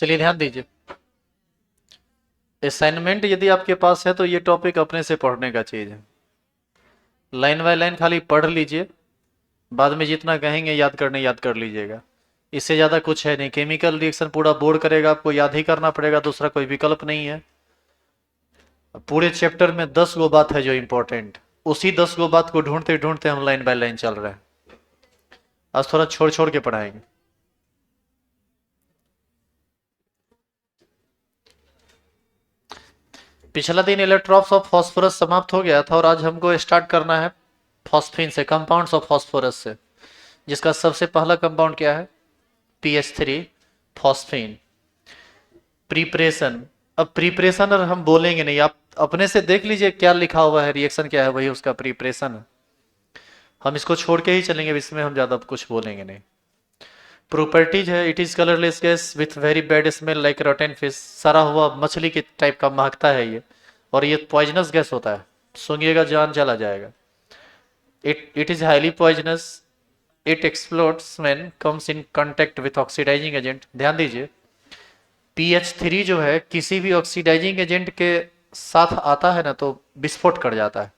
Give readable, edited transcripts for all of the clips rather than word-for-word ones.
चलिए ध्यान दीजिए, असाइनमेंट यदि आपके पास है तो ये टॉपिक अपने से पढ़ने का चीज है। लाइन बाय लाइन खाली पढ़ लीजिए, बाद में जितना कहेंगे याद कर लीजिएगा। इससे ज़्यादा कुछ है नहीं। केमिकल रिएक्शन पूरा बोर्ड करेगा, आपको याद ही करना पड़ेगा, दूसरा कोई विकल्प नहीं है। पूरे चैप्टर में 10 गो बात है जो इम्पोर्टेंट, उसी 10 गो बात को ढूंढते ढूंढते हम लाइन बाय लाइन चल रहे हैं। आज थोड़ा छोड़ छोड़ के पढ़ाएंगे। पिछला दिन इलेक्ट्रॉन्स ऑफ फास्फोरस समाप्त हो गया था और आज हमको स्टार्ट करना है फॉस्फीन से, कंपाउंड्स ऑफ फास्फोरस से, जिसका सबसे पहला कंपाउंड क्या है, PH3 फॉस्फीन। प्रीपरेशन, अब प्रीपरेशन और हम बोलेंगे नहीं, आप अपने से देख लीजिए क्या लिखा हुआ है, रिएक्शन क्या है, वही उसका प्रीपरेशन है। हम इसको छोड़ के ही चलेंगे, इसमें हम ज़्यादा कुछ बोलेंगे नहीं। प्रॉपर्टीज है, it is colourless gas with very bad smell like rotten fish, सड़ा हुआ मछली के टाइप का महकता है ये, और ये पॉइजनस गैस होता है, सूंघिएगा जान चला जाएगा। It is highly poisonous, it explodes when comes in contact with oxidizing agent. ध्यान दीजिए, PH3 जो है किसी भी ऑक्सीडाइजिंग एजेंट के साथ आता है ना तो विस्फोट कर जाता है।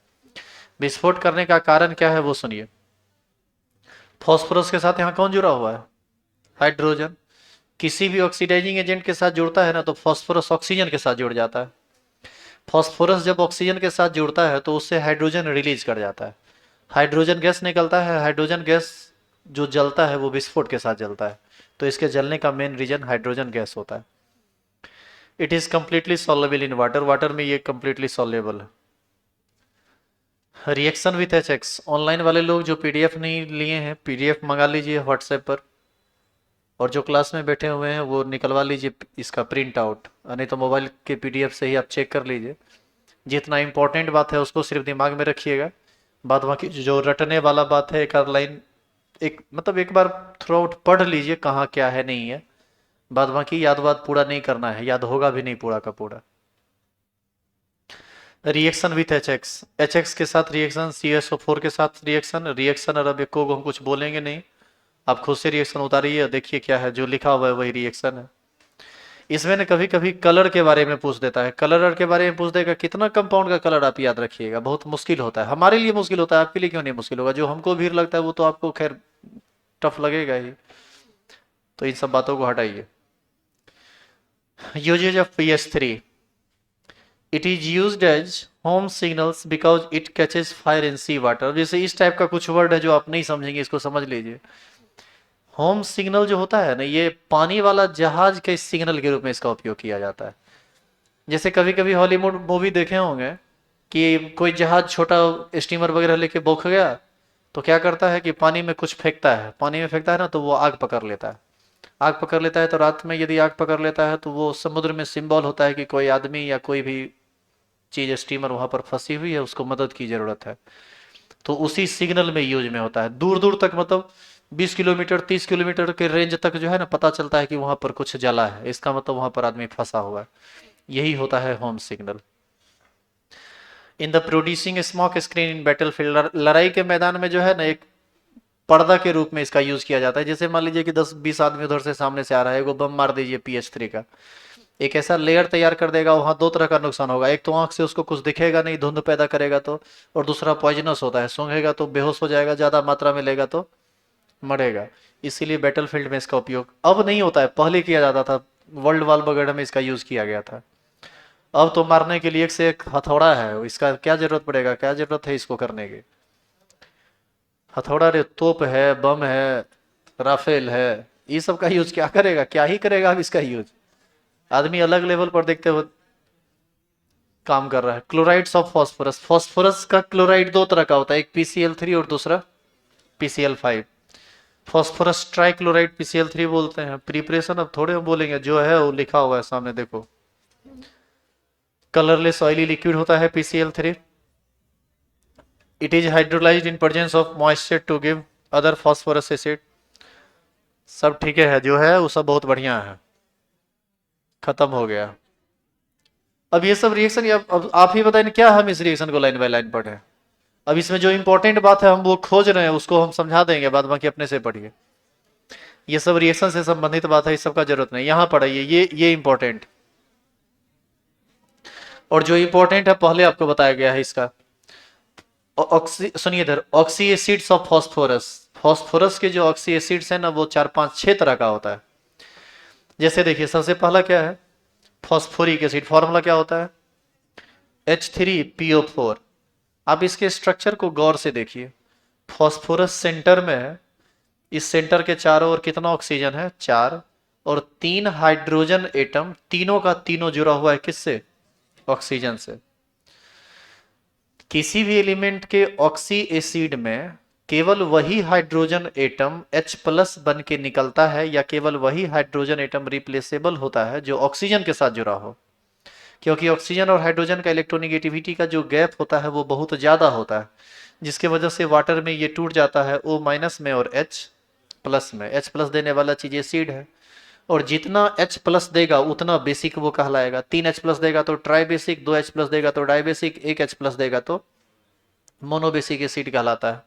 विस्फोट करने का कारण क्या है वो सुनिए। फॉस्फोरस के साथ यहाँ कौन जुड़ा हुआ है, हाइड्रोजन। किसी भी ऑक्सीडाइजिंग एजेंट के साथ जुड़ता है ना तो फॉस्फोरस ऑक्सीजन के साथ जुड़ जाता है। फॉस्फोरस जब ऑक्सीजन के साथ जुड़ता है तो उससे हाइड्रोजन रिलीज कर जाता है, हाइड्रोजन गैस निकलता है। हाइड्रोजन गैस जो जलता है वो विस्फोट के साथ जलता है, तो इसके जलने का मेन रीजन हाइड्रोजन गैस होता है। It is completely soluble in water, water में ये कंप्लीटली सॉल्युबल है। रिएक्शन विथ HX, ऑनलाइन वाले लोग जो PDF नहीं लिए हैं, PDF मंगा लीजिए व्हाट्सएप पर, और जो क्लास में बैठे हुए हैं वो निकलवा लीजिए इसका प्रिंट आउट, नहीं तो मोबाइल के PDF से ही आप चेक कर लीजिए। जितना इंपॉर्टेंट बात है उसको सिर्फ दिमाग में रखिएगा, बाद बाकी जो रटने वाला बात है एक आध लाइन, एक मतलब एक बार थ्रू आउट पढ़ लीजिए कहाँ क्या है नहीं है, बाद बाकी याद बात पूरा नहीं करना है, याद होगा भी नहीं पूरा का पूरा। रिएक्शन विथ HX के साथ रिएक्शन, CSO4 के साथ रिएक्शन, रिएक्शन और अब एक को हम कुछ बोलेंगे नहीं, आप खुद से रिएक्शन उतारिए, देखिए क्या है, जो लिखा हुआ है वही रिएक्शन है। इसमें ना कभी कभी कलर के बारे में पूछ देता है, कलर के बारे में पूछ देगा, कितना कंपाउंड का कलर आप याद रखिएगा, बहुत मुश्किल होता है, हमारे लिए मुश्किल होता है, आपके लिए क्यों नहीं मुश्किल होगा। जो हमको भीड़ लगता है वो तो आपको खैर टफ लगेगा ही, तो इन सब बातों को हटाइए। Uses of PH3, it is used as home signals because it catches fire in sea water. जैसे इस टाइप का कुछ वर्ड है जो आप नहीं समझेंगे, इसको समझ लीजिए। होम सिग्नल जो होता है ना, ये पानी वाला जहाज के सिग्नल के रूप में इसका उपयोग किया जाता है। जैसे कभी कभी हॉलीवुड मूवी देखे होंगे कि कोई जहाज छोटा स्टीमर वगैरह लेके बौख गया, तो क्या करता है कि पानी में कुछ फेंकता है, पानी में फेंकता है ना तो वो आग पकड़ लेता है। आग पकड़ लेता है तो रात में यदि आग पकड़ लेता है तो वो समुद्र में सिंबल होता है कि कोई आदमी या कोई भी चीज स्टीमर वहां पर फंसी हुई है, उसको मदद की जरूरत है। तो उसी सिग्नल में यूज में होता है, दूर दूर तक, मतलब 20 किलोमीटर 30 किलोमीटर के रेंज तक जो है ना, पता चलता है कि वहां पर कुछ जला है, इसका मतलब वहां पर आदमी फंसा हुआ है। यही होता है home signal. In the producing smoke screen in battlefield, लड़ाई के मैदान में जो है ना एक पर्दा के रूप में इसका यूज किया जाता है। जैसे मान लीजिए कि 10-20 आदमी उधर से सामने से आ रहा है, एगो बम मार दीजिए PH3 का, एक ऐसा लेयर तैयार कर देगा, वहां दो तरह का नुकसान होगा। एक तो आंख से उसको कुछ दिखेगा नहीं, धुंध पैदा करेगा तो, और दूसरा पॉइजनस होता है, सूंघेगा तो बेहोश हो जाएगा, ज्यादा मात्रा में लेगा तो मरेगा। इसीलिए बैटलफील्ड में इसका उपयोग अब नहीं होता है, पहले किया जाता था, वर्ल्ड वॉर वगैरह में इसका यूज किया गया था। अब तो मारने के लिए एक से एक हथौड़ा है, इसका क्या जरूरत पड़ेगा, क्या जरूरत है इसको करने की। हथौड़ा रे, तोप है, बम है, राफेल है, ये सब का यूज क्या करेगा, क्या ही करेगा अब इसका यूज। आदमी अलग लेवल पर देखते हुए काम कर रहा है। क्लोराइड्स ऑफ फास्फोरस, फास्फोरस का क्लोराइड दो तरह का होता है, एक PCl3 और दूसरा PCl5। फास्फोरस ट्राइक्लोराइड PCl3 बोलते हैं। प्रिपरेशन अब थोड़े हम बोलेंगे, जो है वो लिखा हुआ है सामने देखो। कलरलेस ऑयली लिक्विड होता है PCl3। It is hydrolysed in presence of moisture to give other phosphorus acid. सब ठीक है, जो है वो सब बहुत बढ़िया है, खत्म हो गया। अब ये सब रिएक्शन, अब आप ही बताएं क्या हम इस रिएक्शन को लाइन बाय लाइन पढ़े। अब इसमें जो इंपॉर्टेंट बात है हम वो खोज रहे हैं, उसको हम समझा देंगे, बाद बाकी अपने से पढ़िए। ये सब रिएक्शन से संबंधित बात है, इस सब का जरूरत नहीं, यहाँ पढ़ाइए, ये इंपॉर्टेंट। और जो इंपॉर्टेंट है पहले आपको बताया गया है इसका। सुनिए इधर, oxy acids of phosphorus, phosphorus के जो ऑक्सी एसिड्स है ना वो 4 5 6 तरह का होता है। जैसे देखिए सबसे पहला क्या है, फॉस्फोरिक एसिड, फॉर्मूला क्या होता है H3PO4। आप इसके स्ट्रक्चर को गौर से देखिए, फॉस्फोरस सेंटर में है, इस सेंटर के चारों ओर कितना ऑक्सीजन है 4, और 3 हाइड्रोजन एटम, तीनों का तीनों जुड़ा हुआ है किससे, ऑक्सीजन से। किसी भी एलिमेंट के ऑक्सी एसिड में केवल वही हाइड्रोजन एटम H+ बन के निकलता है, या केवल वही हाइड्रोजन एटम रिप्लेसेबल होता है जो ऑक्सीजन के साथ जुड़ा हो। क्योंकि ऑक्सीजन और हाइड्रोजन का इलेक्ट्रोनिगेटिविटी का जो गैप होता है वो बहुत ज़्यादा होता है, जिसके वजह से वाटर में ये टूट जाता है O- में और H+ में। H+ देने वाला चीज़ एसिड है, और जितना H+ देगा उतना बेसिक वो कहलाएगा। 3 H+ देगा तो ट्राई बेसिक, 2 H+ देगा तो डाई बेसिक, 1 H+ देगा तो मोनोबेसिक एसिड कहलाता है।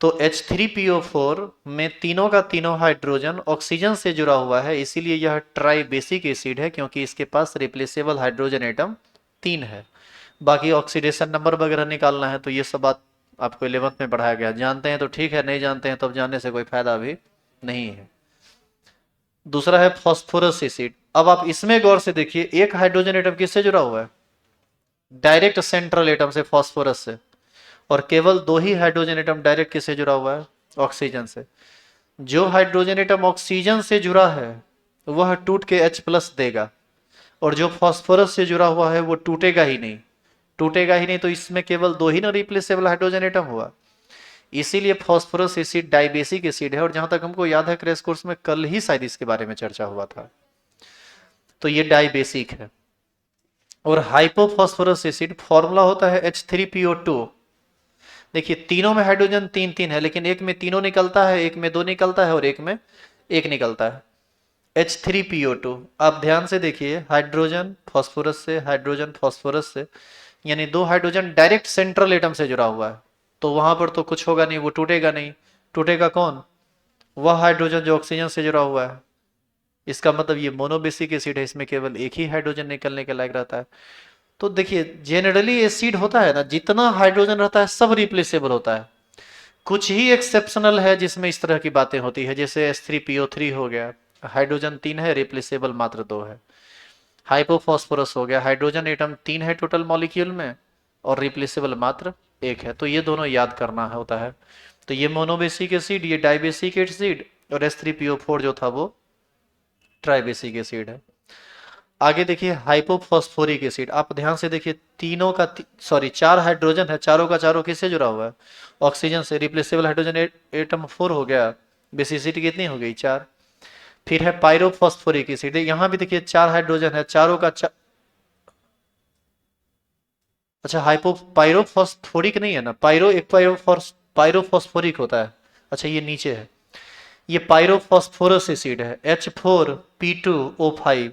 तो H3PO4 में तीनों का तीनों हाइड्रोजन ऑक्सीजन से जुड़ा हुआ है, इसीलिए यह ट्राई बेसिक एसिड है, क्योंकि इसके पास रिप्लेसेबल हाइड्रोजन एटम 3 है। बाकी ऑक्सीडेशन नंबर वगैरह निकालना है तो ये सब बात आपको 11th में पढ़ाया गया, जानते हैं तो ठीक है, नहीं जानते हैं तो अब जानने से कोई फायदा भी नहीं है। दूसरा है फॉस्फोरस एसिड। अब आप इसमें गौर से देखिए, एक हाइड्रोजन एटम किससे जुड़ा हुआ है, डायरेक्ट सेंट्रल एटम से, फॉस्फोरस से, और केवल 2 ही हाइड्रोजन एटम डायरेक्ट किससे जुड़ा हुआ है, ऑक्सीजन से। जो हाइड्रोजन एटम ऑक्सीजन से जुड़ा है वह टूट के H+ देगा, और जो फॉस्फोरस से जुड़ा हुआ है वो टूटेगा ही नहीं, टूटेगा ही नहीं, तो इसमें केवल 2 ही ना रिप्लेसेबल हाइड्रोजन एटम हुआ। इसीलिए फॉस्फोरस एसिड डाइबेसिक एसिड है, और जहां तक हमको याद है क्रैश कोर्स में कल ही शायद इसके बारे में चर्चा हुआ था, तो ये डाइबेसिक है। और हाइपोफॉस्फोरस एसिड फॉर्मूला होता है H3PO2। देखिए तीनों में हाइड्रोजन 3 3 है, लेकिन एक में तीनों निकलता है, एक में 2 निकलता है, और एक में 1 निकलता है, H3PO2। आप ध्यान से देखिए, हाइड्रोजन फॉस्फोरस से, हाइड्रोजन फॉस्फोरस से, यानी 2 हाइड्रोजन डायरेक्ट सेंट्रल एटम से जुड़ा हुआ है, तो वहां पर तो कुछ होगा नहीं, वो टूटेगा नहीं। टूटेगा कौन, वह हाइड्रोजन जो ऑक्सीजन से जुड़ा हुआ है। इसका मतलब ये मोनोबेसिक एसिड है, इसमें केवल एक ही हाइड्रोजन निकलने के लायक रहता है। तो देखिए जेनरली एसिड होता है ना, जितना हाइड्रोजन रहता है सब रिप्लेसेबल होता है। कुछ ही एक्सेप्शनल है जिसमें इस तरह की बातें होती है, जैसे H3PO3 हो गया, हाइड्रोजन 3 है, रिप्लेसेबल मात्र 2 है। हाइपोफॉस्फोरस हो गया, हाइड्रोजन एटम 3 है टोटल मॉलिक्यूल में, और रिप्लेसेबल मात्र 1 है। तो ये दोनों याद करना होता है। तो ये मोनोबेसिक एसिड, ये डाइबेसिक एसिड, और H3PO4 जो था वो ट्राइबेसिक एसिड है। आगे देखिए हाइपोफॉस्फोरिक एसिड, आप ध्यान से देखिए, तीनों का सॉरी 4 हाइड्रोजन है, चारों का चारों किससे जुड़ा हुआ है, ऑक्सीजन से। रिप्लेसेबल हाइड्रोजन एटम 4 हो गया, बेसिसिटी कितनी हो गई 4। फिर है पायरोफॉस्फोरिक एसिड, यहां भी देखिए 4 हाइड्रोजन है, चारों का अच्छा पायरोफॉस्फोरिक नहीं है ना, एक पायरोफॉस्फोरिक होता है। अच्छा ये नीचे है, ये पायरोफॉस्फोरस एसिड है, H4P2O5।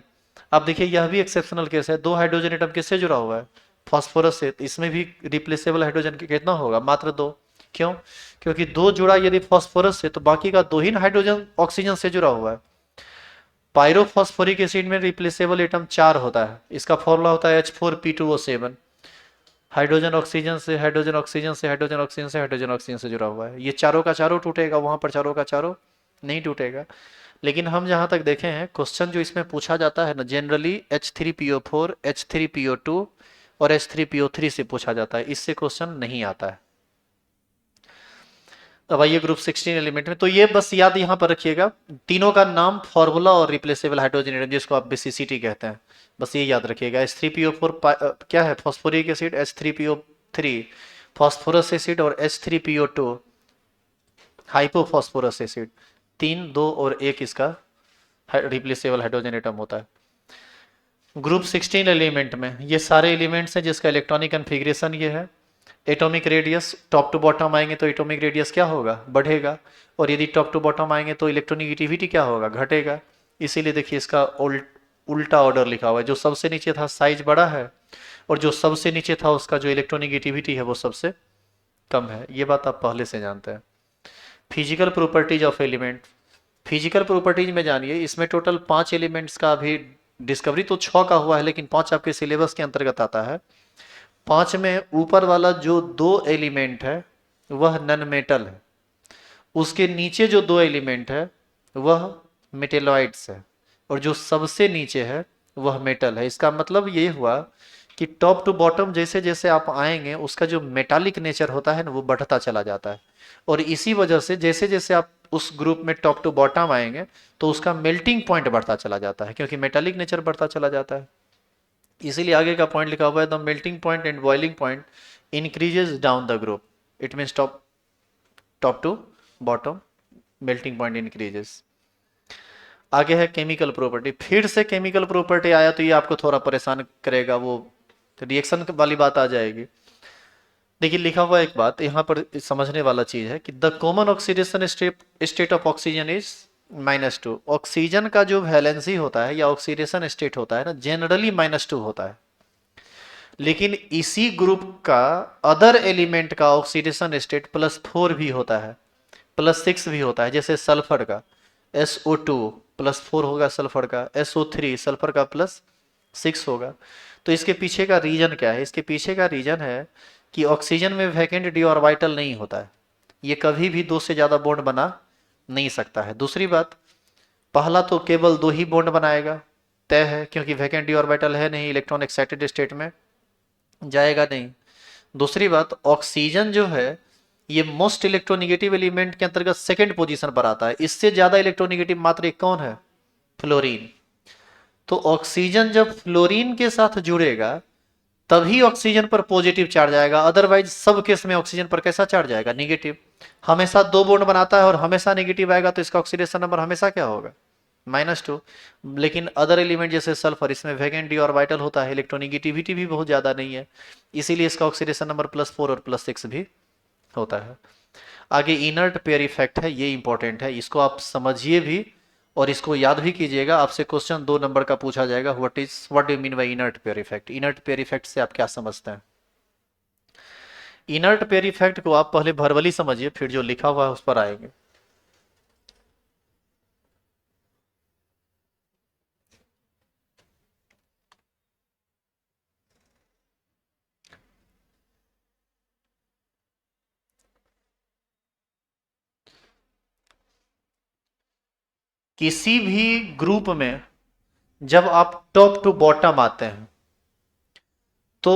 अब देखिए यह भी एक्सेप्शनल केस है, 2 हाइड्रोजन एटम किससे जुड़ा हुआ है, फॉस्फोरस से। इसमें भी रिप्लेसेबल हाइड्रोजन कितना होगा, मात्र 2। क्यों, क्योंकि 2 जुड़ा यदि फॉस्फोरस से, तो बाकी का 2 ही हाइड्रोजन ऑक्सीजन से जुड़ा हुआ है। पायरोफॉस्फोरिक एसिड में रिप्लेसेबल एटम 4 होता है, इसका फॉर्मूला होता है H4P2O7। हाइड्रोजन ऑक्सीजन से, हाइड्रोजन ऑक्सीजन से, हाइड्रोजन ऑक्सीजन से, हाइड्रोजन ऑक्सीजन से जुड़ा हुआ है। ये चारों का चारों टूटेगा, वहां पर चारों का चारों नहीं टूटेगा। लेकिन हम जहां तक देखे हैं क्वेश्चन जो इसमें पूछा जाता है ना, जनरली H3PO4, H3PO2 और H3PO3 से पूछा जाता है, इससे क्वेश्चन नहीं आता है। अब आइए ग्रुप 16 एलिमेंट में, तो ये बस याद यहां पर रखिएगा, तीनों का नाम, फॉर्मूला और रिप्लेसेबल हाइड्रोजन एटम, जिसको आप बेसिसिटी कहते हैं, बस ये याद रखिएगा। H3PO4 क्या है, phosphoric acid, H3PO3 phosphorous acid, और H3PO2 हाइपोफॉस्फोरस एसिड। 3 2 और 1 इसका रिप्लेसेबल हाइड्रोजन एटम होता है। ग्रुप 16 एलिमेंट में ये सारे एलिमेंट्स हैं जिसका इलेक्ट्रॉनिक कन्फिग्रेशन ये है। Atomic radius top to bottom आएंगे तो एटॉमिक रेडियस क्या होगा, बढ़ेगा, और यदि टॉप टू बॉटम आएंगे तो इलेक्ट्रोनिगेटिविटी क्या होगा, घटेगा। इसीलिए देखिए इसका उल्टा ऑर्डर लिखा हुआ है, जो सबसे नीचे था साइज बड़ा है, और जो सबसे नीचे था उसका जो इलेक्ट्रोनिगेटिविटी है वो सबसे कम है। ये बात आप पहले से जानते हैं। Physical properties of element, physical properties में जानिए, इसमें टोटल 5 एलिमेंट्स का अभी डिस्कवरी तो 6 का हुआ है, लेकिन 5 आपके सिलेबस के अंतर्गत आता है। 5 में ऊपर वाला जो 2 एलिमेंट है वह नन मेटल है, उसके नीचे जो 2 एलिमेंट है वह मेटेलॉइड्स है, और जो सबसे नीचे है वह मेटल है। इसका मतलब ये हुआ कि टॉप टू बॉटम जैसे जैसे आप आएंगे उसका जो मेटालिक नेचर होता है ना वो बढ़ता चला जाता है, और इसी वजह से जैसे जैसे आप उस ग्रुप में टॉप टू बॉटम आएंगे तो उसका मेल्टिंग पॉइंट बढ़ता चला जाता है, क्योंकि मेटालिक नेचर बढ़ता चला जाता है। इसीलिए आगे का पॉइंट लिखा हुआ है the melting point and boiling point increases down the group, it means top top to bottom melting point increases. आगे है केमिकल प्रॉपर्टी। फिर से केमिकल प्रॉपर्टी आया तो ये आपको थोड़ा परेशान करेगा, वो रिएक्शन वाली बात आ जाएगी। देखिए लिखा हुआ एक बात यहाँ पर समझने वाला चीज है कि the common oxidation state of oxygen is -2। Oxygen का जो वैलेंसी होता है या ऑक्सीडेशन स्टेट होता है ना, जनरली -2 होता है, लेकिन इसी ग्रुप का अदर एलिमेंट का ऑक्सीडेशन स्टेट +4 भी होता है, +6 भी होता है। जैसे सल्फर का SO2 +4 होगा, सल्फर का SO3 सल्फर का +6 होगा। तो इसके पीछे का रीजन क्या है? इसके पीछे का रीजन है कि ऑक्सीजन में वैकेंट डी ऑर्बिटल नहीं होता है, ये कभी भी 2 से ज़्यादा बॉन्ड बना नहीं सकता है। दूसरी बात, पहला तो केवल 2 ही बॉन्ड बनाएगा, तय है, क्योंकि वैकेंट डी ऑर्बिटल है नहीं, इलेक्ट्रॉन एक्साइटेड स्टेट में जाएगा नहीं। दूसरी बात, ऑक्सीजन जो है ये मोस्ट इलेक्ट्रोनिगेटिव एलिमेंट के अंतर्गत सेकंड पोजीशन पर आता है। इससे ज्यादा इलेक्ट्रोनिगेटिव मात्र एक कौन है? फ्लोरीन। तो ऑक्सीजन जब फ्लोरीन के साथ जुड़ेगा तभी ऑक्सीजन पर पॉजिटिव चार्ज आएगा, अदरवाइज सब केस में ऑक्सीजन पर कैसा चार्ज आएगा? निगेटिव। हमेशा 2 बॉन्ड बनाता है और हमेशा निगेटिव आएगा, तो इसका ऑक्सीडेशन नंबर हमेशा क्या होगा? -2। लेकिन अदर एलिमेंट जैसे सल्फर, इसमें वैकेंट डी ऑर्बिटल होता है, इलेक्ट्रोनिगेटिविटी भी बहुत ज्यादा नहीं है, इसीलिए इसका ऑक्सीडेशन नंबर +4 और +6 भी होता है। आगे इनर्ट पेयर इफेक्ट है, ये इंपॉर्टेंट है, इसको आप समझिए भी और इसको याद भी कीजिएगा। आपसे क्वेश्चन 2 नंबर का पूछा जाएगा, what do mean by inert pair effect. Inert pair effect से आप क्या समझते हैं? इनर्ट पेयर इफेक्ट को आप पहले भरवली समझिए, फिर जो लिखा हुआ है उस पर आएंगे। किसी भी ग्रुप में जब आप टॉप टू बॉटम आते हैं तो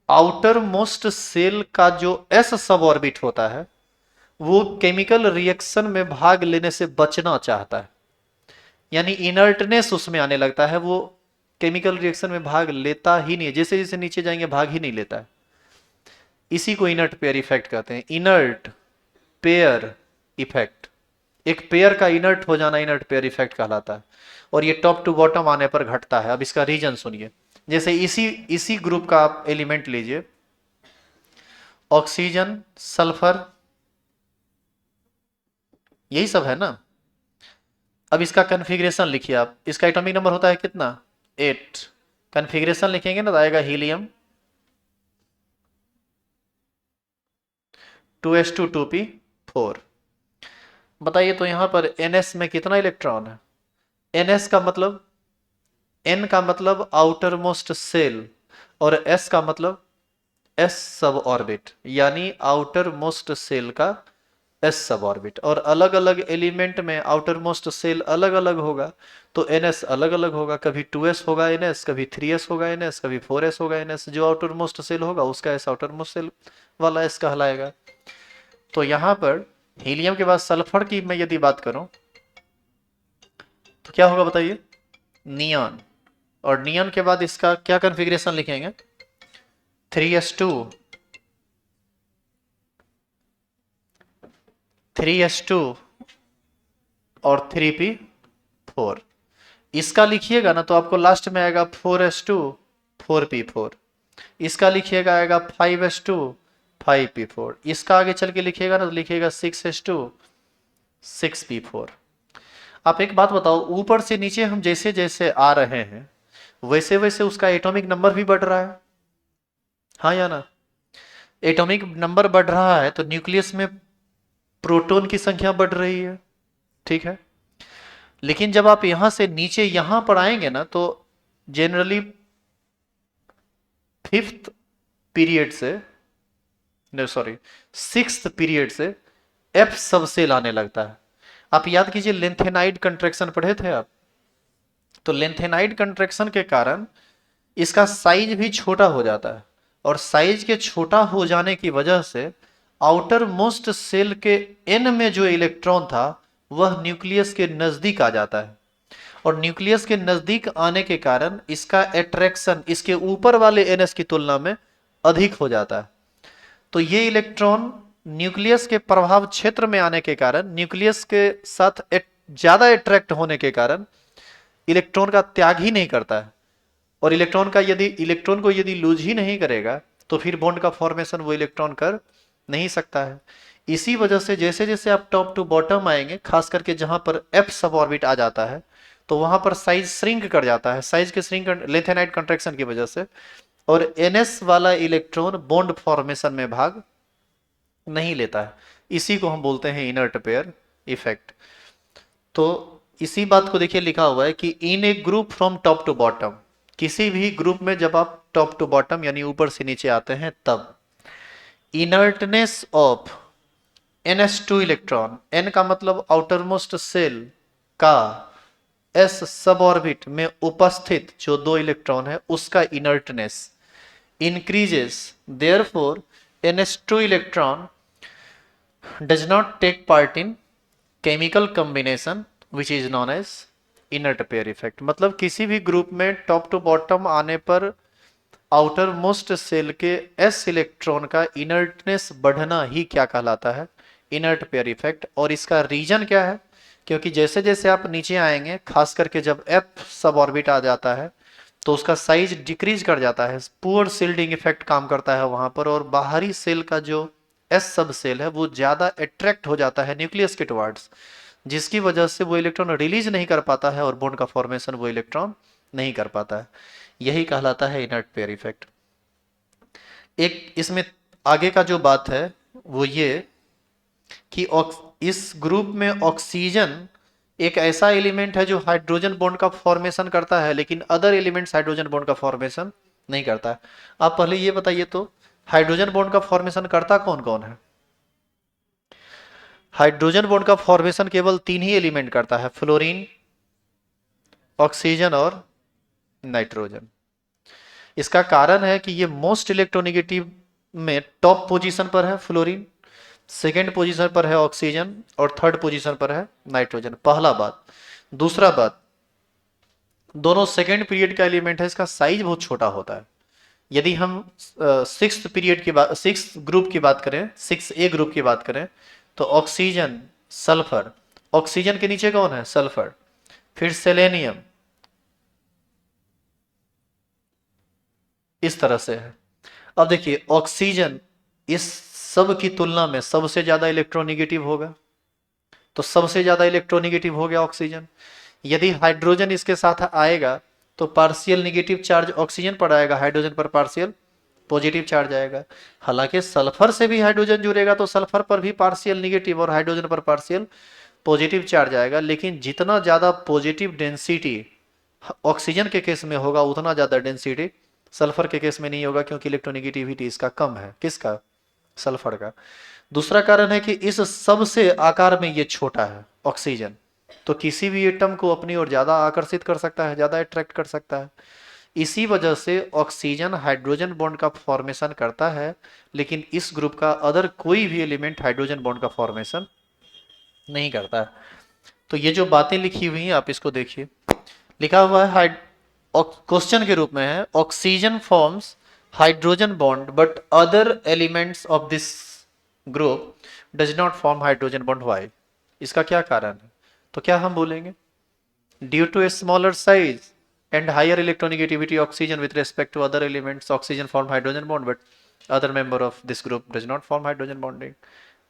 आउटर मोस्ट सेल का जो s सब ऑर्बिट होता है वो केमिकल रिएक्शन में भाग लेने से बचना चाहता है, यानी इनर्टनेस उसमें आने लगता है, वो केमिकल रिएक्शन में भाग लेता ही नहीं है, जैसे जैसे नीचे जाएंगे भाग ही नहीं लेता है। इसी को इनर्ट पेयर इफेक्ट कहते हैं, इनर्ट पेयर इफेक्ट। एक पेयर का इनर्ट हो जाना इनर्ट पेयर इफेक्ट कहलाता है, और ये टॉप टू बॉटम आने पर घटता है। अब इसका रीजन सुनिए। जैसे इसी ग्रुप का आप एलिमेंट लीजिए, ऑक्सीजन, सल्फर, यही सब है ना। अब इसका कन्फिग्रेशन लिखिए आप, इसका एटॉमिक नंबर होता है कितना? 8। कन्फिग्रेशन लिखेंगे ना तो आएगा हीलियम 2s2 2p4। बताइए तो यहां पर ns में कितना इलेक्ट्रॉन है? ns का मतलब, n का मतलब आउटर मोस्ट सेल, और s का मतलब s सब ऑर्बिट, यानी आउटर मोस्ट सेल का s सब ऑर्बिट। और अलग अलग एलिमेंट में आउटर मोस्ट सेल अलग अलग होगा, तो ns अलग अलग होगा, कभी 2s होगा ns, कभी 3s होगा ns, कभी 4s होगा ns। जो आउटर मोस्ट सेल होगा उसका s आउटर मोस्ट सेल वाला s कहलाएगा। तो यहां पर हीलियम के बाद सल्फर की मैं यदि बात करूं तो क्या होगा बताइए? नियॉन। और नियॉन के बाद इसका क्या कन्फिग्रेशन लिखेंगे? 3s2 3s2 और 3p4। इसका लिखिएगा ना तो आपको लास्ट में आएगा 4s2 4p4। इसका लिखिएगा आएगा 5s2 5p4। इसका आगे चल के लिखिएगा ना तो लिखिएगा 6s2 6p4। आप एक बात बताओ, ऊपर से नीचे हम जैसे जैसे आ रहे हैं वैसे वैसे उसका एटॉमिक नंबर भी बढ़ रहा है, हाँ या ना? एटॉमिक नंबर बढ़ रहा है तो न्यूक्लियस में प्रोटॉन की संख्या बढ़ रही है, ठीक है। लेकिन जब आप यहां से नीचे यहां पर आएंगे ना तो जनरली फिफ्थ पीरियड से, नहीं सॉरी, सिक्स्थ पीरियड से एफ सबसेल आने लगता है। आप याद कीजिए लेंथेनाइड कंट्रैक्शन पढ़े थे आप, तो लेंथेनाइड कंट्रैक्शन के कारण इसका साइज भी छोटा हो जाता है, और साइज के छोटा हो जाने की वजह से आउटर मोस्ट सेल के एन में जो इलेक्ट्रॉन था वह न्यूक्लियस के नजदीक आ जाता है, और न्यूक्लियस के नजदीक आने के कारण इसका अट्रैक्शन इसके ऊपर वाले एनएस की तुलना में अधिक हो जाता है। तो ये इलेक्ट्रॉन न्यूक्लियस के प्रभाव क्षेत्र में आने के कारण, न्यूक्लियस के साथ ज्यादा अट्रैक्ट होने के कारण इलेक्ट्रॉन का त्याग ही नहीं करता है, और इलेक्ट्रॉन को यदि लूज ही नहीं करेगा तो फिर बॉन्ड का फॉर्मेशन वो इलेक्ट्रॉन कर नहीं सकता है। इसी वजह से जैसे जैसे आप टॉप टू बॉटम आएंगे, खास करके जहां पर एफ सब ऑर्बिट आ जाता है, तो वहां पर साइज श्रिंक कर जाता है, साइज के श्रिंक लेंथेनाइड कंट्रैक्शन की वजह से, और एनएस वाला इलेक्ट्रॉन बॉन्ड फॉर्मेशन में भाग नहीं लेता है। इसी को हम बोलते हैं इनर्ट पेयर इफेक्ट। तो इसी बात को देखिए लिखा हुआ है कि in a group from top to bottom, किसी भी ग्रुप में जब आप टॉप टू बॉटम यानी ऊपर से नीचे आते हैं तब inertness of NS2 electron, N का मतलब आउटर मोस्ट सेल का S सब ऑर्बिट में उपस्थित जो 2 इलेक्ट्रॉन है उसका inertness increases, therefore NS2 electron does not take part in chemical combination which is known as inert pair effect। मतलब किसी भी ग्रुप में टॉप टू बॉटम आने पर आउटर मोस्ट सेल के S इलेक्ट्रॉन का इनर्टनेस बढ़ना ही क्या कहलाता है, इनर्ट पेयर इफेक्ट। और इसका रीजन क्या है, क्योंकि जैसे जैसे आप नीचे आएंगे, खास करके जब F सब ऑर्बिट आ जाता है तो उसका साइज डिक्रीज कर जाता है, पुअर सील्डिंग इफेक्ट काम करता है वहां पर, और बाहरी सेल का जो S सब सेल है वो ज्यादा अट्रैक्ट हो जाता है न्यूक्लियस के टुवर्ड्स, जिसकी वजह से वो इलेक्ट्रॉन रिलीज नहीं कर पाता है और बॉन्ड का फॉर्मेशन वो इलेक्ट्रॉन नहीं कर पाता है। यही कहलाता है इनर्ट पेयर इफेक्ट। एक इसमें आगे का जो बात है वो ये कि इस ग्रुप में ऑक्सीजन एक ऐसा एलिमेंट है जो हाइड्रोजन बॉन्ड का फॉर्मेशन करता है, लेकिन अदर एलिमेंट्स हाइड्रोजन बॉन्ड का फॉर्मेशन नहीं करता है। आप पहले ये बताइए तो हाइड्रोजन बॉन्ड का फॉर्मेशन करता कौन कौन है? हाइड्रोजन बॉन्ड का फॉर्मेशन केवल 3 ही एलिमेंट करता है, फ्लोरीन, ऑक्सीजन और नाइट्रोजन। इसका कारण है कि ये मोस्ट इलेक्ट्रोनेगेटिव में टॉप पोजीशन पर है फ्लोरीन, सेकेंड पोजीशन पर है ऑक्सीजन, और थर्ड पोजीशन पर है नाइट्रोजन। पहला बात। दूसरा बात, दोनों सेकेंड पीरियड का एलिमेंट है, इसका साइज बहुत छोटा होता है। यदि हम सिक्स्थ पीरियड की बात, सिक्स्थ ग्रुप की बात करें, 6A ग्रुप की बात करें, तो ऑक्सीजन, सल्फर, ऑक्सीजन के नीचे कौन है? सल्फर, फिर सेलेनियम, इस तरह से है। अब देखिए ऑक्सीजन इस सब की तुलना में सबसे ज्यादा इलेक्ट्रोनेगेटिव होगा, तो सबसे ज्यादा इलेक्ट्रोनेगेटिव हो गया ऑक्सीजन। यदि हाइड्रोजन इसके साथ आएगा तो पार्शियल नेगेटिव चार्ज ऑक्सीजन पर आएगा, हाइड्रोजन पर पार्शियल पॉजिटिव चार्ज आएगा। हालांकि सल्फर से भी हाइड्रोजन जुड़ेगा तो सल्फर पर भी पार्शियल नेगेटिव और हाइड्रोजन पर पार्शियल पॉजिटिव चार्ज आएगा, लेकिन जितना ज्यादा पॉजिटिव डेंसिटी ऑक्सीजन के केस में होगा उतना ज्यादा डेंसिटी सल्फर के केस में नहीं होगा, क्योंकि इलेक्ट्रोनेगेटिविटी इसका कम है। किसका? सल्फर का। दूसरा कारण है कि इस सबसे आकार में ये छोटा है ऑक्सीजन, तो किसी भी एटम को अपनी ओर ज्यादा आकर्षित कर सकता है, ज्यादा अट्रैक्ट कर सकता है। इसी वजह से ऑक्सीजन हाइड्रोजन बॉन्ड का फॉर्मेशन करता है, लेकिन इस ग्रुप का अदर कोई भी एलिमेंट हाइड्रोजन बॉन्ड का फॉर्मेशन नहीं करता है। तो ये जो बातें लिखी हुई हैं आप इसको देखिए, लिखा हुआ है क्वेश्चन के रूप में है, oxygen forms hydrogen bond but other elements of this group does not form hydrogen bond, why? इसका क्या कारण है? तो क्या हम बोलेंगे? Due to a smaller size and higher electronegativity oxygen with respect to other elements, oxygen form hydrogen bond but other member of this group does not form hydrogen bonding।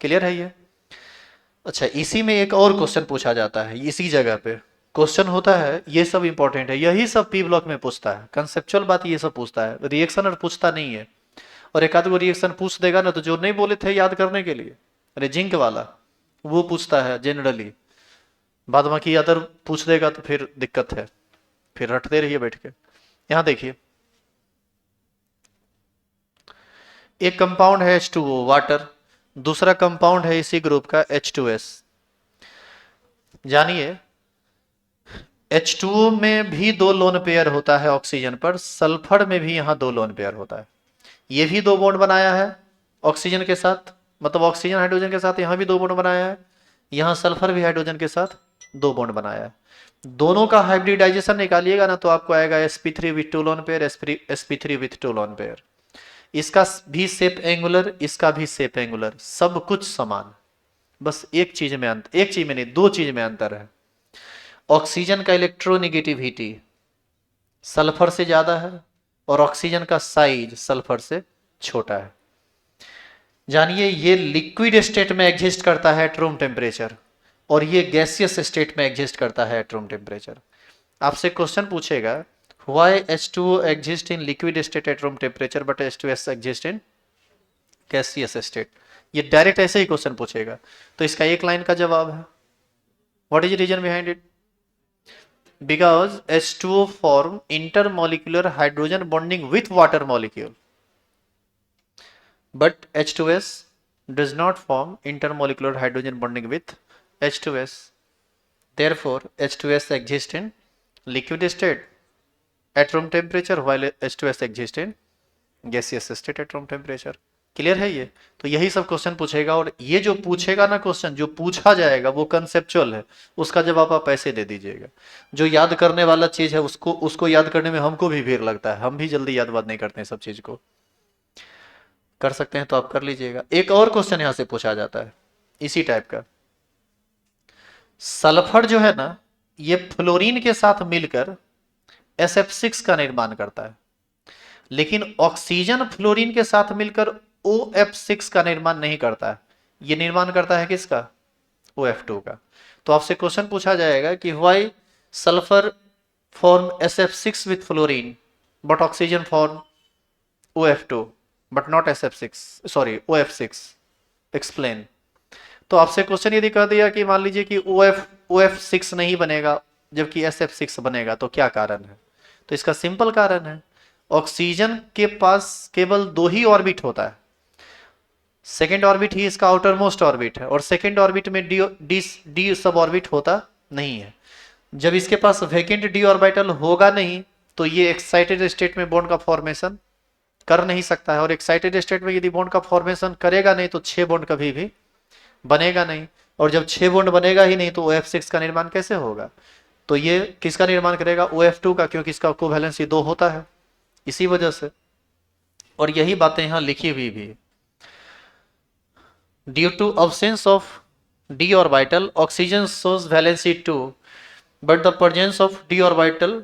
Clear है ये? अच्छा, इसी में एक और क्वेश्चन पूछा जाता है, इसी जगह पे क्वेश्चन होता है, ये सब इंपॉर्टेंट है, यही सब पी ब्लॉक में पूछता है, कंसेप्चुअल बात ये सब पूछता है, रिएक्शन और पूछता नहीं है। और एक आध वो रिएक्शन पूछ देगा ना तो जो नहीं बोले थे याद करने के लिए, अरे जिंक वाला वो पूछता है जनरली, बाद बाकी अदर पूछ देगा तो फिर दिक्कत है, फिर रटते रहिए बैठ के। यहां देखिए, एक कंपाउंड है H2O वाटर, दूसरा कंपाउंड है इसी ग्रुप का H2S। जानिए H2O में भी दो लोन पेयर होता है ऑक्सीजन पर, सल्फर में भी यहां दो लोन पेयर होता है। ये भी दो बॉन्ड बनाया है ऑक्सीजन के साथ, मतलब ऑक्सीजन हाइड्रोजन के साथ यहां भी दो बॉन्ड बनाया है, यहां सल्फर भी हाइड्रोजन के साथ दो बॉन्ड बनाया है। दोनों का हाइब्रिडाइजेशन निकालिएगा ना तो आपको आएगा sp3 with to lone pair, sp3 with to lone pair. इसका भी शेप एंगुलर, इसका भी शेप एंगुलर, सब कुछ समान। बस एक चीज में अंतर, एक चीज में नहीं, दो चीज में अंतर है। ऑक्सीजन का इलेक्ट्रोनिगेटिविटी सल्फर से ज्यादा है और ऑक्सीजन का साइज सल्फर से छोटा है। जानिए ये लिक्विड स्टेट में एग्जिस्ट करता है एट रूम टेम्परेचर, और ये गैसियस स्टेट में एग्जिस्ट करता है एट रूम टेम्परेचर। आपसे क्वेश्चन पूछेगा why H2O exist in liquid state at room temperature but H2S exist in gaseous state. ये डायरेक्ट ऐसे ही क्वेश्चन पूछेगा, तो इसका एक लाइन का जवाब है। What is reason behind it? Because H2O form intermolecular hydrogen bonding with water molecule, but H2S does not form intermolecular hydrogen bonding with H2S. Therefore, H2S exists in liquid state at room temperature while H2S exists in gaseous state at room temperature. Clear है ये? तो यही सब question पूछेगा, और ये जो पूछेगा ना क्वेश्चन, जो पूछा जाएगा वो कंसेप्चुअल है, उसका जवाब आप ऐसे दे दीजिएगा। जो याद करने वाला चीज है उसको उसको याद करने में हमको भी भीड़ लगता है, हम भी जल्दी याद बात नहीं करते हैं सब चीज को। कर सकते हैं तो आप कर लीजिएगा। एक और क्वेश्चन यहां से पूछा जाता है इसी टाइप का। सल्फर जो है ना, ये फ्लोरीन के साथ मिलकर SF6 का निर्माण करता है, लेकिन ऑक्सीजन फ्लोरीन के साथ मिलकर OF6 का निर्माण नहीं करता है। ये निर्माण करता है किसका? OF2 का। तो आपसे क्वेश्चन पूछा जाएगा कि why sulphur form SF6 with fluorine but oxygen form OF2 but not SF6, sorry OF6, explain. तो आपसे क्वेश्चन यदि कह दिया कि मान लीजिए कि OF6 नहीं बनेगा जबकि SF6 बनेगा, तो क्या कारण है? तो इसका सिंपल कारण है, ऑक्सीजन के पास केवल दो ही ऑर्बिट होता है। सेकेंड ऑर्बिट ही इसका आउटर मोस्ट ऑर्बिट है, और सेकेंड ऑर्बिट में डी सब ऑर्बिट होता नहीं है। जब इसके पास वैकेंट डी ऑर्बिटल होगा नहीं तो ये एक्साइटेड स्टेट में बॉन्ड का फॉर्मेशन कर नहीं सकता है, और एक्साइटेड स्टेट में यदि बॉन्ड का फॉर्मेशन करेगा नहीं तो 6 बॉन्ड कभी भी बनेगा नहीं, और जब 6 बॉन्ड बनेगा ही नहीं तो OF6 का निर्माण कैसे होगा? तो ये किसका निर्माण करेगा? OF2 का, क्योंकि इसका कोवैलेंसी 2 होता है, इसी वजह से। और यही बातें यहां लिखी हुई भी। Due to absence of d orbital oxygen shows valency 2 but the presence of d orbital,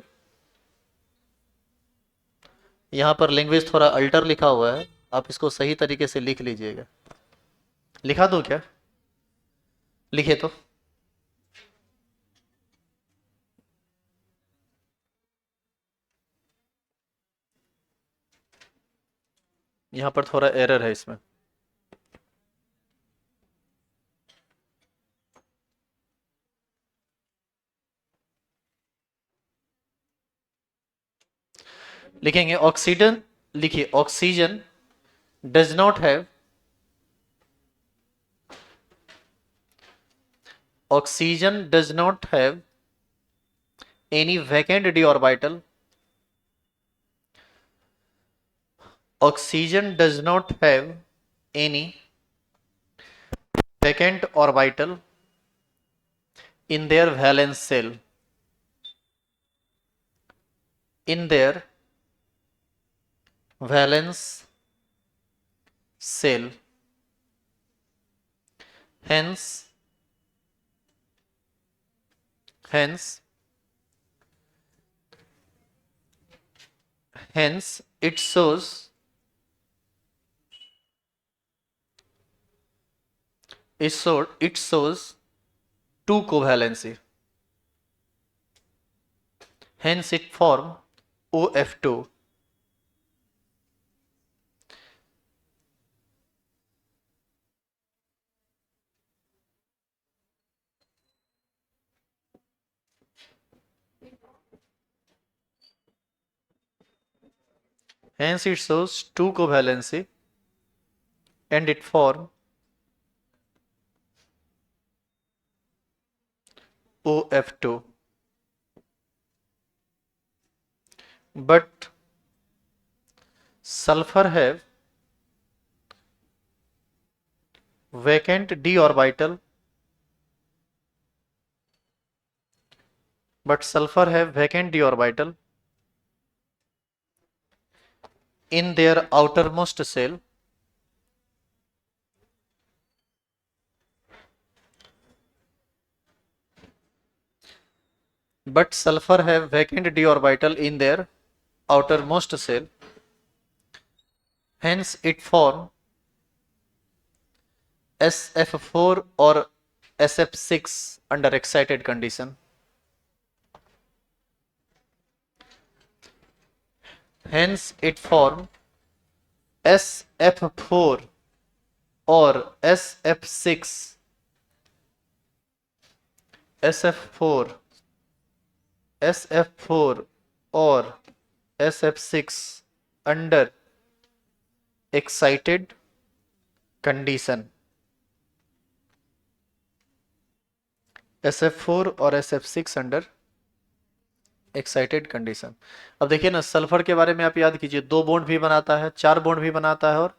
यहां पर लैंग्वेज थोड़ा अल्टर लिखा हुआ है, आप इसको सही तरीके से लिख लीजिएगा। लिखा दो क्या? लिखे तो यहां पर थोड़ा एरर है इसमें। लिखेंगे ऑक्सीजन, लिखिए oxygen does not have, oxygen does not have any vacant d orbital, oxygen does not have any vacant orbital in their valence shell, in their valence shell. Hence hence hence it shows two covalency, hence it form OF2. hence it shows 2 covalency and it form OF2. But sulfur have vacant d orbital, in their outermost shell, hence it form SF4 or SF6 under excited condition. Hence it form SF4 or SF6, SF4 or SF6 under excited condition. SF4 और SF6 under excited condition. अब देखिए ना, sulphur के बारे में आप याद कीजिए, 2 बॉन्ड भी बनाता है, 4 बॉन्ड भी बनाता है और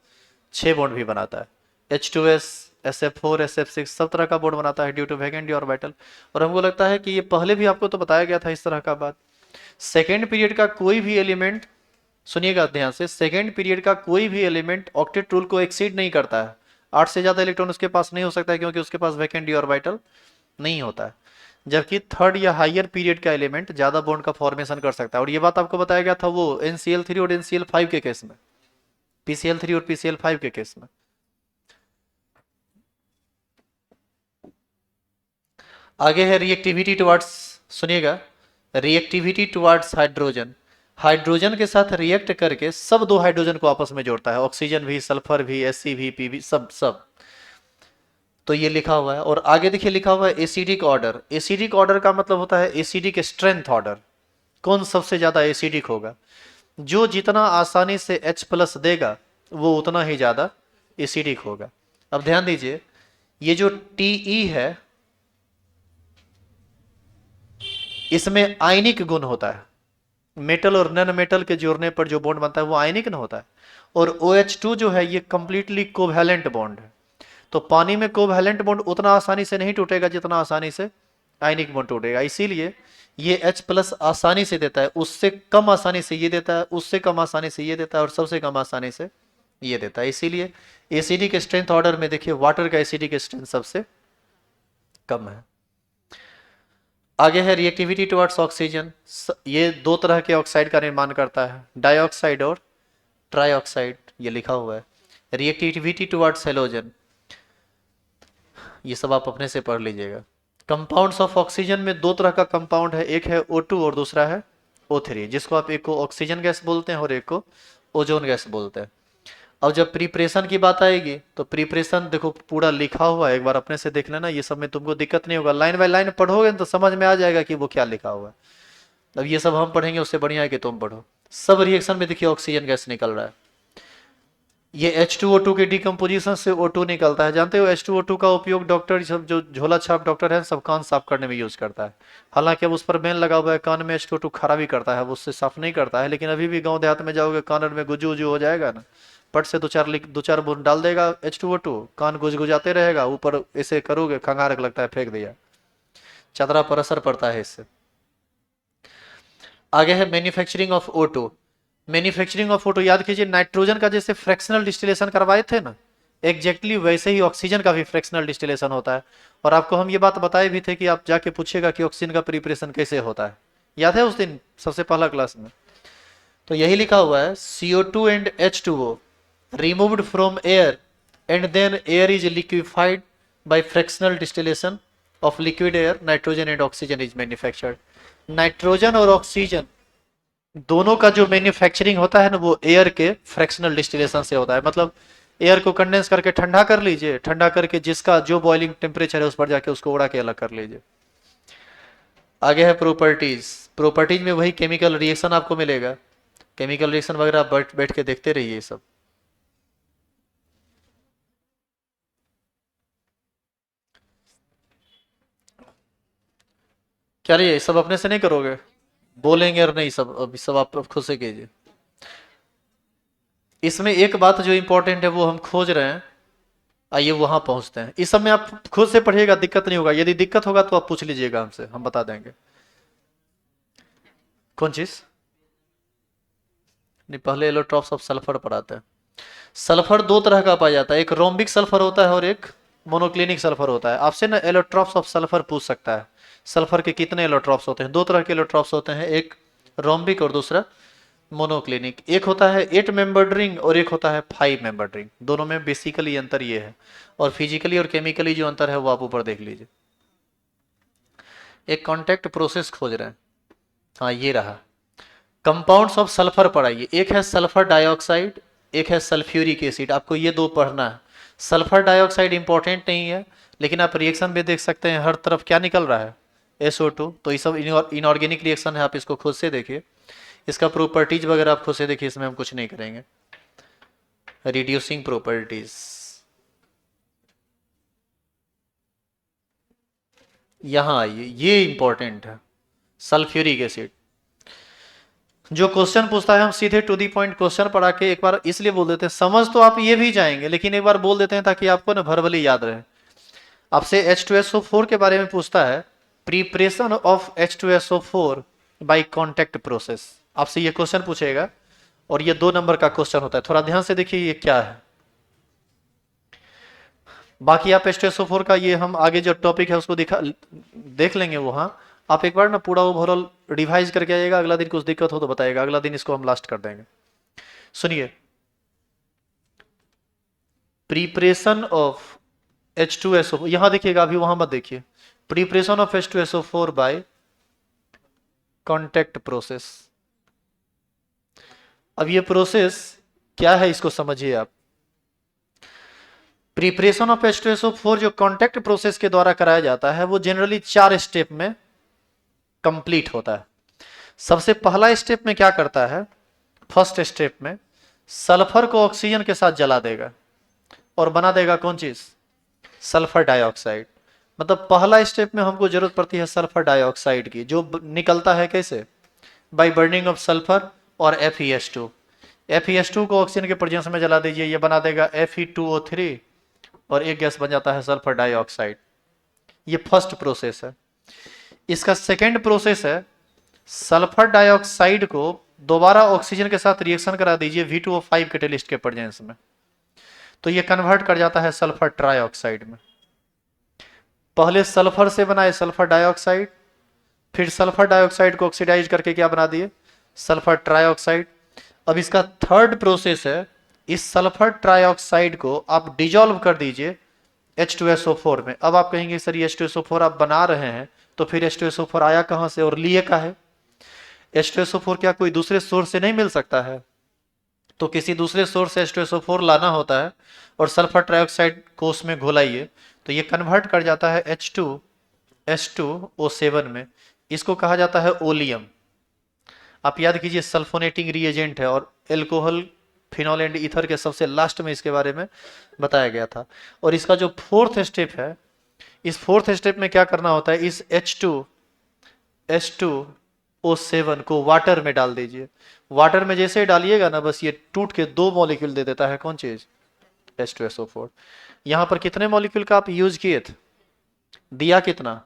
6 बॉन्ड भी बनाता है। H2S, SF4, SF6 सब तरह का बॉन्ड बनाता है due to vacant d orbital. और हमको लगता है कि ये पहले भी आपको तो बताया गया था इस तरह का बात। सेकेंड पीरियड का कोई भी एलिमेंट, सुनिएगा ध्यान से, सेकेंड पीरियड का कोई भी एलिमेंट ऑक्टेट रूल को एक्सीड नहीं करता है। 8 से ज्यादा इलेक्ट्रॉन उसके पास नहीं हो सकता है क्योंकि उसके पास वैकेंट डी ऑर्बिटल नहीं होता है। जबकि थर्ड या हायर पीरियड का एलिमेंट ज्यादा बॉन्ड का फॉर्मेशन कर सकता है। और ये बात आपको बताया गया था वो NCl3 और NCl5 के केस में, PCl3 और PCl5 के केस में। आगे है रिएक्टिविटी टुवर्ड्स, सुनिएगा, रिएक्टिविटी टुवर्ड्स हाइड्रोजन। हाइड्रोजन के साथ रिएक्ट करके सब 2 हाइड्रोजन को आपस में जोड़ता है, ऑक्सीजन भी, सल्फर भी, Sc भी, P भी, सब। तो ये लिखा हुआ है। और आगे देखिए लिखा हुआ है एसिडिक ऑर्डर। एसिडिक ऑर्डर का मतलब होता है एसिडिक स्ट्रेंथ ऑर्डर, कौन सबसे ज्यादा एसिडिक होगा। जो जितना आसानी से H+ देगा वो उतना ही ज्यादा एसिडिक होगा। अब ध्यान दीजिए, ये जो Te है इसमें आयनिक गुण होता है, मेटल और नॉन मेटल के जोड़ने पर जो बॉन्ड बनता है वो आयनिक न होता है। और OH2 जो है ये कंप्लीटली कोवैलेंट बॉन्ड है। तो पानी में कोवैलेंट बॉन्ड उतना आसानी से नहीं टूटेगा जितना आसानी से आयनिक बॉन्ड टूटेगा। इसीलिए ये H+ आसानी से देता है, उससे कम आसानी से ये देता है, उससे कम आसानी से ये देता है और सबसे कम आसानी से ये देता है। इसीलिए एसिडिक स्ट्रेंथ ऑर्डर में देखिए वाटर का एसिडिक स्ट्रेंथ सबसे कम है। आगे है रिएक्टिविटी टुवर्ड्स ऑक्सीजन। ये 2 तरह के ऑक्साइड का निर्माण करता है, डाइऑक्साइड और ट्राइऑक्साइड, ये लिखा हुआ है। रिएक्टिविटी टुवर्ड्स हेलोजन, ये सब आप अपने से पढ़ लीजिएगा। कंपाउंड्स ऑफ ऑक्सीजन में 2 तरह का कंपाउंड है, एक है O2 और दूसरा है O3, जिसको आप एक को ऑक्सीजन गैस बोलते हैं और एक को ओजोन गैस बोलते हैं। अब जब प्रिपरेशन की बात आएगी तो प्रिपरेशन देखो पूरा लिखा हुआ है, एक बार अपने से देख लेना, ये सब में तुमको दिक्कत नहीं होगा। लाइन बाय लाइन पढ़ोगे तो समझ में आ जाएगा कि वो क्या लिखा हुआ है। अब ये सब हम पढ़ेंगे उससे बढ़िया है कि तुम पढ़ो। सब रिएक्शन में देखिए ऑक्सीजन गैस निकल रहा है। ये H2O2 के डिकम्पोजिशन से O2 निकलता है। जानते हो H2O2 का उपयोग डॉक्टर सब जो झोला छाप डॉक्टर है सब कान साफ करने में यूज करता है। हालांकि अब उस पर बैन लगा हुआ है, कान में H2O2 खराबी करता है, वो उससे साफ नहीं करता है। लेकिन अभी भी गांव देहात में जाओगे कान में गुजू गुजू हो जाएगा ना, पट से 2-4 बूंद डाल देगा H2O2, कान गुजगुजाते रहेगा, ऊपर ऐसे करोगे खंगारक लगता है, फेंक दिया, चदरा पर असर पड़ता है इससे। आगे है manufacturing of O2। Manufacturing of O2 याद कीजिए, नाइट्रोजन का जैसे फ्रैक्शनल डिस्टिलेशन करवाए थे ना, एग्जैक्टली वैसे ही ऑक्सीजन का भी फ्रैक्शनल डिस्टिलेशन होता है। और आपको हम ये बात बताए भी थे कि आप जाके पूछेगा कि ऑक्सीजन का प्रिपरेशन कैसे होता है, याद है उस दिन सबसे पहला क्लास में। तो यही लिखा हुआ है CO2 and H2O removed from air and then air is liquefied by fractional distillation of liquid air, nitrogen and oxygen is manufactured। Nitrogen और ऑक्सीजन दोनों का जो मैन्युफैक्चरिंग होता है ना वो एयर के फ्रैक्शनल डिस्टिलेशन से होता है। मतलब एयर को कंडेंस करके ठंडा कर लीजिए, ठंडा करके जिसका जो बॉइलिंग टेम्परेचर है उस पर जाके उसको उड़ा के अलग कर लीजिए। आगे है प्रॉपर्टीज। प्रॉपर्टीज में वही केमिकल रिएक्शन आपको मिलेगा। केमिकल रिएक्शन वगैरह आप बैठ बैठ के देखते रहिए ये सब। क्या ये सब अपने से नहीं करोगे? बोलेंगे और नहीं, सब अभी सब आप खुद से कीजिए। इसमें एक बात जो इंपॉर्टेंट है वो हम खोज रहे हैं, आइए वहां पहुंचते हैं। इस सब में आप खुद से पढ़िएगा, दिक्कत नहीं होगा। यदि दिक्कत होगा तो आप पूछ लीजिएगा हमसे, हम बता देंगे। कौन चीज? नहीं, पहले एलोट्रॉप्स ऑफ सल्फर पढ़ाते हैं। सल्फर दो तरह का पाया जाता है, एक रोम्बिक सल्फर होता है और एक मोनोक्लिनिक सल्फर होता है। आपसे ना एलोट्रॉप्स ऑफ सल्फर पूछ सकता है। सल्फर के कितने एलोट्रॉप्स होते हैं? दो तरह के एलोट्रॉप्स होते हैं, एक रोम्बिक और दूसरा मोनोक्लिनिक। एक होता है 8 मेंबर्ड रिंग और एक होता है 5 मेंबर्ड रिंग। दोनों में बेसिकली अंतर ये है, और फिजिकली और केमिकली जो अंतर है वो आप ऊपर देख लीजिए। एक कॉन्टैक्ट प्रोसेस खोज रहे हैं, हाँ ये रहा। कंपाउंड्स ऑफ सल्फर पढ़ाइए, एक है सल्फर डाइऑक्साइड, एक है सल्फ्यूरिक एसिड। आपको ये दो पढ़ना है। सल्फर डाइऑक्साइड इंपॉर्टेंट नहीं है, लेकिन आप रिएक्शन में देख सकते हैं हर तरफ क्या निकल रहा है, SO2। तो ये सब इनऑर्गेनिक रिएक्शन है, आप इसको खुद से देखिए। इसका प्रॉपर्टीज वगैरह आप खुद से देखिए, इसमें हम कुछ नहीं करेंगे। रिड्यूसिंग प्रॉपर्टीज, यहां आइए, ये इंपॉर्टेंट है। सल्फ्यूरिक एसिड जो क्वेश्चन पूछता है, हम सीधे टू दी पॉइंट क्वेश्चन पढ़ा के एक बार इसलिए बोल देते हैं, समझ तो आप ये भी जाएंगे लेकिन एक बार बोल देते हैं ताकि आपको ना भरभली याद रहे। आपसे H2SO4 के बारे में पूछता है, preparation of H2SO4 by contact process. आपसे ये क्वेश्चन पूछेगा और ये 2 नंबर का क्वेश्चन होता है। थोड़ा ध्यान से देखिए ये क्या है। बाकी आप H2SO4 का ये हम आगे जो टॉपिक है उसको देख लेंगे वहां। आप एक बार ना पूरा ओवरऑल रिवाइज करके आइएगा, अगला दिन कुछ दिक्कत हो तो बताइएगा, अगला दिन इसको हम लास्ट कर देंगे। सुनिए, प्रिपरेशन ऑफ H2SO4, यहां देखिएगा, अभी वहां मत देखिए। Preparation of H2SO4 by contact process. अब ये प्रोसेस क्या है इसको समझिए आप। प्रिपरेशन ऑफ H2SO4 जो कॉन्टैक्ट प्रोसेस के द्वारा कराया जाता है वो जनरली 4 स्टेप में कंप्लीट होता है। सबसे पहला स्टेप में क्या करता है, फर्स्ट स्टेप में सल्फर को ऑक्सीजन के साथ जला देगा और बना देगा कौन चीज, सल्फर डाइऑक्साइड। मतलब पहला स्टेप में हमको जरूरत पड़ती है सल्फर डाइऑक्साइड की, जो निकलता है कैसे, बाय बर्निंग ऑफ सल्फर और FeS2। FeS2 को ऑक्सीजन के प्रेजेंस में जला दीजिए, ये बना देगा Fe2O3 और एक गैस बन जाता है सल्फर डाइऑक्साइड। ये फर्स्ट प्रोसेस है। इसका सेकेंड प्रोसेस है, सल्फर डाइऑक्साइड को दोबारा ऑक्सीजन के साथ रिएक्शन करा दीजिए V2O5 कैटेलिस्ट के प्रेजेंस में, तो ये कन्वर्ट कर जाता है सल्फर ट्राइऑक्साइड में। पहले सल्फर से बनाए सल्फर डाइऑक्साइड, फिर सल्फर डाइऑक्साइड को ऑक्सीडाइज करके क्या बना दिए, सल्फर ट्राइऑक्साइड। अब इसका थर्ड प्रोसेस है, इस सल्फर ट्राइऑक्साइड को आप डिजोल्व कर दीजिए H2SO4 में। अब आप कहेंगे सर ये H2SO4 आप बना रहे हैं तो फिर H2SO4 आया कहां से और लिए का है? H2SO4 क्या कोई दूसरे सोर्स से नहीं मिल सकता है? तो किसी दूसरे सोर्स से H2SO4 लाना होता है और सल्फर ट्राइऑक्साइड को उसमें घोलाइए, तो ये कन्वर्ट कर जाता है H2S2O7 में। इसको कहा जाता है ओलियम। आप याद कीजिए सल्फोनेटिंग रिएजेंट है, और एल्कोहल, फिनॉल एंड ईथर के सबसे लास्ट में इसके बारे में बताया गया था। और इसका जो फोर्थ स्टेप है, इस फोर्थ स्टेप में क्या करना होता है, इस H2S2O7 को वाटर में डाल दीजिए। वाटर में जैसे डालिएगा ना, बस ये टूट के 2 मॉलिक्यूल दे देता है, कौन चीज, H2SO4। यहां पर कितने मॉलिक्यूल का आप यूज किए थे, दिया कितना,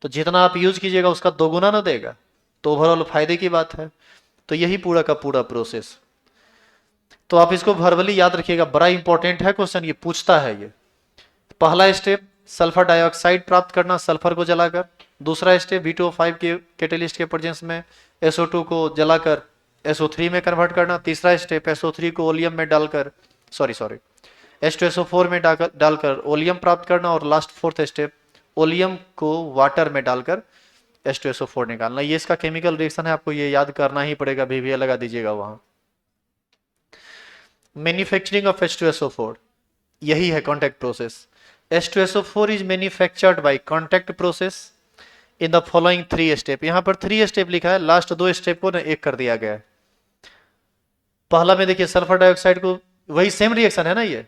तो जितना आप यूज कीजिएगा उसका 2 गुना ना देगा, तो ओवरऑल फायदे की बात है। तो यही पूरा का पूरा प्रोसेस। तो आप इसको वर्बली याद रखिएगा, बड़ा इंपॉर्टेंट है क्वेश्चन, ये पूछता है। ये पहला स्टेप सल्फर डाइऑक्साइड प्राप्त करना सल्फर को जलाकर, दूसरा स्टेप V2O5 के कैटेलिस्ट के प्रेजेंस में SO2 को जलाकर SO3 में कन्वर्ट करना, तीसरा स्टेप SO3 को ओलियम में डालकर H2SO4 में डालकर ओलियम प्राप्त करना, और लास्ट फोर्थ स्टेप ओलियम को वाटर में डालकर H2SO4 निकालना। ये इसका केमिकल रिएक्शन है, आपको ये याद करना ही पड़ेगा, VVA लगा दीजिएगा वहां। मैन्युफैक्चरिंग ऑफ H2SO4, यही है contact process. H2SO4 is manufactured by contact process in the following 3 step. यहां पर 3 स्टेप लिखा है, लास्ट 2 स्टेप को ना एक कर दिया गया है। पहला में देखिए सल्फर डाइऑक्साइड को, वही सेम रिएक्शन है ना ये,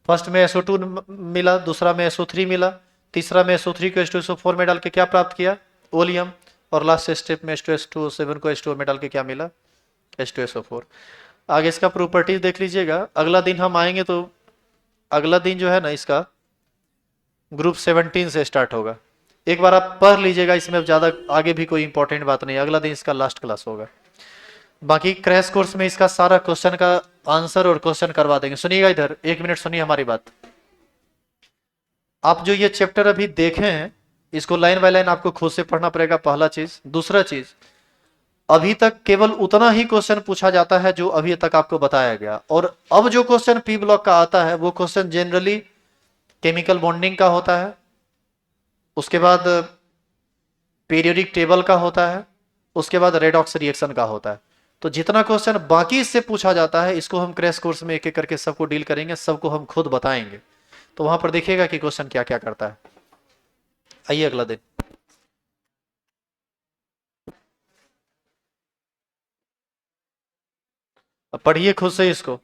फर्स्ट में SO2 मिला, दूसरा में SO3 मिला, तीसरा में SO3 को H2SO4 में डाल के क्या प्राप्त किया, ओलियम, और लास्ट स्टेप में H2SO7 को H2O में डाल के क्या मिला, H2SO4। आगे इसका प्रॉपर्टीज देख लीजिएगा, अगला दिन हम आएंगे तो अगला दिन जो है ना इसका ग्रुप 17 से स्टार्ट होगा। एक बार आप पढ़ लीजिएगा, इसमें ज़्यादा आगे भी कोई इंपॉर्टेंट बात नहीं, अगला दिन इसका लास्ट क्लास होगा। बाकी क्रैश कोर्स में इसका सारा क्वेश्चन का आंसर और क्वेश्चन करवा देंगे। सुनिएगा इधर, 1 मिनट सुनिए हमारी बात। आप जो ये चैप्टर अभी देखे हैं इसको लाइन बाय लाइन आपको खुद से पढ़ना पड़ेगा, पहला चीज। दूसरा चीज, अभी तक केवल उतना ही क्वेश्चन पूछा जाता है जो अभी तक आपको बताया गया, और अब जो क्वेश्चन पी ब्लॉक का आता है वो क्वेश्चन जनरली केमिकल बॉन्डिंग का होता है, उसके बाद पीरियोडिक टेबल का होता है, उसके बाद रेडॉक्स रिएक्शन का होता है। तो जितना क्वेश्चन बाकी इससे पूछा जाता है इसको हम क्रैश कोर्स में एक एक करके सबको डील करेंगे, सबको हम खुद बताएंगे। तो वहां पर देखिएगा कि क्वेश्चन क्या क्या करता है। आइए अगला दिन, अब पढ़िए खुद से इसको।